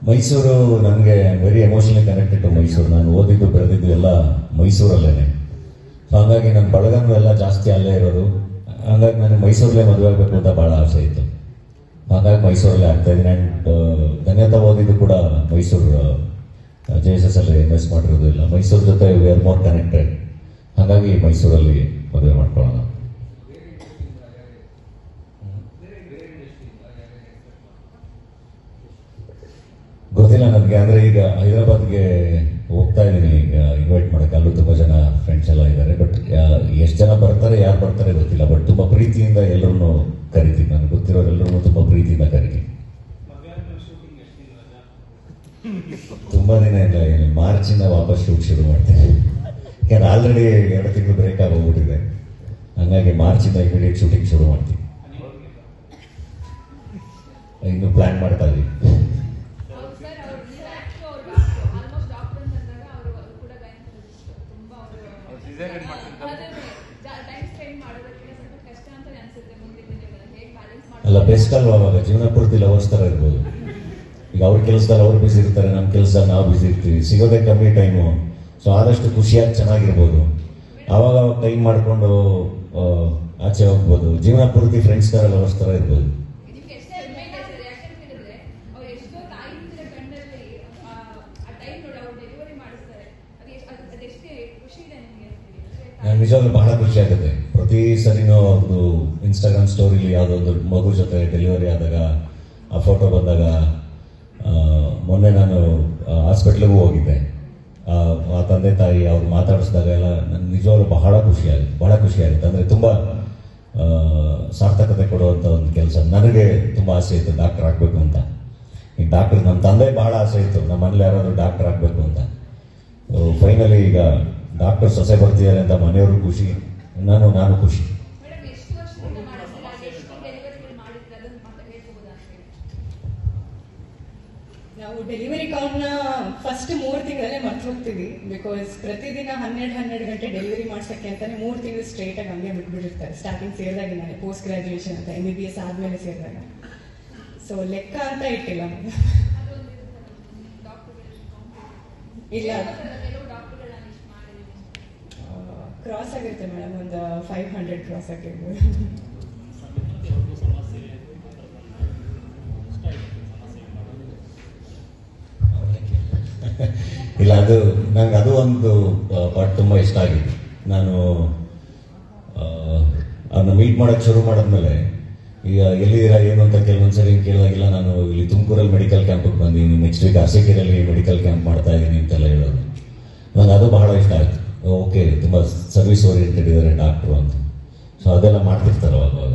ಮೈಸೂರು ನನಗೆ very emotionally connected to Mysuru. ನಾನು ಓದಿದ್ದು ಬೆಳೆದಿದ್ದು ಎಲ್ಲ ಮೈಸೂರಲ್ಲೇ. ಸೊ ಹಾಗಾಗಿ ನನ್ನ ಬಳಗನೂ ಎಲ್ಲ ಜಾಸ್ತಿ ಅಲ್ಲೇ ಇರೋದು. ಹಾಗಾಗಿ ನನಗೆ ಮೈಸೂರಲ್ಲೇ ಮದುವೆ ಆಗಬೇಕು ಅಂತ ಭಾಳ ಆಸೆ ಇತ್ತು. ಹಾಗಾಗಿ ಮೈಸೂರಲ್ಲೇ ಆಗ್ತಾ ಇದ್ದೀನಿ. ಆ್ಯಂಡ್ ಧನ್ಯತಾ ಓದಿದ್ದು ಕೂಡ ಮೈಸೂರು JSS ಅಲ್ಲಿ ಇನ್ವೆಸ್ಟ್ ಮಾಡಿರೋದು ಇಲ್ಲ. ಮೈಸೂರು ಜೊತೆ ವಿ ಆರ್ ಮೋರ್ ಕನೆಕ್ಟೆಡ್. ಹಾಗಾಗಿ ಮೈಸೂರಲ್ಲಿ ಮದುವೆ ಮಾಡ್ಕೊಳ್ಳೋಣ. ಗೊತ್ತಿಲ್ಲ ನನಗೆ. ಅಂದರೆ ಈಗ ಹೈದರಾಬಾದ್ಗೆ ಹೋಗ್ತಾ ಇದ್ದೀನಿ ಈಗ ಇನ್ವೈಟ್ ಮಾಡೋಕ್ಕೆ. ಅಲ್ಲೂ ತುಂಬ ಜನ ಫ್ರೆಂಡ್ಸ್ ಎಲ್ಲ ಇದ್ದಾರೆ. ಬಟ್ ಎಷ್ಟು ಜನ ಬರ್ತಾರೆ, ಯಾರು ಬರ್ತಾರೆ ಗೊತ್ತಿಲ್ಲ. ಬಟ್ ತುಂಬ ಪ್ರೀತಿಯಿಂದ ಎಲ್ಲರೂ ಕರಿತೀನಿ. ನನಗೆ ಗೊತ್ತಿರೋರೆಲ್ಲರೂ ತುಂಬ ಪ್ರೀತಿಯಿಂದ ಕರಿತೀನಿ. ತುಂಬ ದಿನ ಇಲ್ಲ, ಮಾರ್ಚಿಂದ ವಾಪಸ್ ಶೂಟ್ ಶುರು ಮಾಡ್ತೀನಿ. ಯಾಕಂದ್ರೆ ಆಲ್ರೆಡಿ 2 ತಿಂಗಳು ಬ್ರೇಕ್ ಆಗೋಗ್ಬಿಟ್ಟಿದೆ. ಹಾಗಾಗಿ ಮಾರ್ಚಿಂದ ಇಮಿಡಿಯೇಟ್ ಶೂಟಿಂಗ್ ಶುರು ಮಾಡ್ತೀನಿ. ಇನ್ನು ಪ್ಲಾನ್ ಮಾಡ್ತಾ ಇದ್ದೀವಿ. ಅಲ್ಲ, ಬೆಸ್ಟ್ ಅಲ್ವಾ? ಅವಾಗ ಜೀವನ ಪೂರ್ತಿ ಲವರ್ಸ್ ಥರ ಇರ್ಬೋದು. ಈಗ ಅವ್ರ ಕೆಲಸದಲ್ಲಿ ಅವ್ರು ಬಿಸಿ ಇರ್ತಾರೆ, ನಮ್ಮ ಕೆಲಸದಲ್ಲಿ ನಾವು ಬಿಸಿ ಇರ್ತೀವಿ. ಸಿಗೋದೇ ಕಮ್ಮಿ ಟೈಮು. ಸೊ ಆದಷ್ಟು ಖುಷಿಯಾಗಿ ಚೆನ್ನಾಗಿರ್ಬೋದು. ಆವಾಗ ಟೈಮ್ ಮಾಡಿಕೊಂಡು ಆಚೆ ಹೋಗ್ಬೋದು. ಜೀವನ ಪೂರ್ತಿ ಫ್ರೆಂಡ್ಸ್ ಥರ ಲವರ್ಸ್ ಥರ ಇರ್ಬೋದು. ನಂಗೆ ನಿಜವಾಗ್ಲೂ ಬಹಳ ಖುಷಿ ಆಗುತ್ತೆ. ಪ್ರತಿ ಸರಿನೂ ಅವ್ರದ್ದು ಇನ್ಸ್ಟಾಗ್ರಾಮ್ ಸ್ಟೋರಿಲಿ ಯಾವುದೋ ಒಂದು ಮಗು ಜೊತೆ ಡೆಲಿವರಿ ಆದಾಗ ಆ ಫೋಟೋ ಬಂದಾಗ, ಮೊನ್ನೆ ನಾನು ಹಾಸ್ಪಿಟ್ಲಿಗೂ ಹೋಗಿದ್ದೆ. ಆ ತಂದೆ ತಾಯಿ ಅವ್ರು ಮಾತಾಡಿಸಿದಾಗ ಎಲ್ಲ ನನಗೆ ನಿಜವಾಗ್ಲೂ ಬಹಳ ಖುಷಿಯಾಗುತ್ತೆ. ಅಂದರೆ ತುಂಬ ಸಾರ್ಥಕತೆ ಕೊಡುವಂಥ ಒಂದು ಕೆಲಸ. ನನಗೆ ತುಂಬ ಆಸೆ ಇತ್ತು ಡಾಕ್ಟರ್ ಆಗಬೇಕು ಅಂತ. ಈಗ ಡಾಕ್ಟರ್, ನಮ್ಮ ತಂದೆ ಬಹಳ ಆಸೆ ಇತ್ತು ನಮ್ಮ ಮನೇಲಿ ಯಾರಾದರೂ ಡಾಕ್ಟರ್ ಆಗಬೇಕು ಅಂತ. ಫೈನಲಿ ಈಗ ಡಾಕ್ಟರ್ ಸೊಸೆ ಬರ್ತಿದ್ದಾರೆ ಅಂತ ಮನೆಯವರು ಖುಷಿ, ನಾನು ಖುಷಿ. ನಾವು ಡೆಲಿವರಿ ಕೌಂಟ್ನ ಫಸ್ಟ್ 3 ತಿಂಗಳಲ್ಲೇ ಮರ್ತು ಹೋಗ್ತೀವಿ. ಬಿಕಾಸ್ ಪ್ರತಿದಿನ 12 ಗಂಟೆ ಡೆಲಿವರಿ ಮಾಡ್ಸಕ್ಕೆ ಅಂತಾನೆ 3 ತಿಂಗಳು ಸ್ಟ್ರೇಟ್ ಆಗಿ ಹಂಗೆ ಬಿಟ್ಬಿಟ್ಟಿರ್ತಾರೆ. ಸ್ಟಾರ್ಟಿಂಗ್ ಸೇರಿದಾಗ ನಾನು ಪೋಸ್ಟ್ ಗ್ರಾಜುಯೇಷನ್ ಅಂತ MBBS ಆದ್ಮೇಲೆ ಸೇರಿದಾಗ. ಸೊ ಲೆಕ್ಕ ಅಂತ ಇಟ್ಟಿಲ್ಲ. ಇಲ್ಲ, ಕ್ರಾಸ್ ಆಗಿರುತ್ತೆ ಮೇಡಮ್. ಒಂದು 500 ಕ್ರಾಸ್ ಆಗಿರ್ಬೋದು. ಇಲ್ಲ, ನಂಗೆ ಅದು ಒಂದು ಪಾರ್ಟ್ ತುಂಬ ಇಷ್ಟ ಆಗಿದೆ. ನಾನು ಅವ್ರನ್ನ ಮೀಟ್ ಮಾಡೋಕ್ಕೆ ಶುರು ಮಾಡಿದ್ಮೇಲೆ, ಈಗ ಎಲ್ಲಿದ್ದೀರಾ ಏನು ಅಂತ ಕೆಲವೊಂದ್ಸರಿ ಕೇಳಿದಾಗಿಲ್ಲ, ನಾನು ಇಲ್ಲಿ ತುಮಕೂರಲ್ಲಿ ಮೆಡಿಕಲ್ ಕ್ಯಾಂಪಿಗೆ ಬಂದಿದ್ದೀನಿ, ನೆಕ್ಸ್ಟ್ ವೀಕ್ ಅರಸೀಕೆರೆಯಲ್ಲಿ ಮೆಡಿಕಲ್ ಕ್ಯಾಂಪ್ ಮಾಡ್ತಾ ಇದ್ದೀನಿ ಅಂತೆಲ್ಲ ಹೇಳೋದು. ನನಗೆ ಅದು ಬಹಳ ಇಷ್ಟ ಆಯಿತು. ಓಕೆ, ತುಂಬ ಸರ್ವಿಸ್ ಓರಿಯೆಂಟೆಡ್ ಇದ್ದಾರೆ ಡಾಕ್ಟ್ರು ಅಂತ. ಸೊ ಅದೆಲ್ಲ ಮಾಡ್ತಿರ್ತಾರೆ ಅವಾಗ.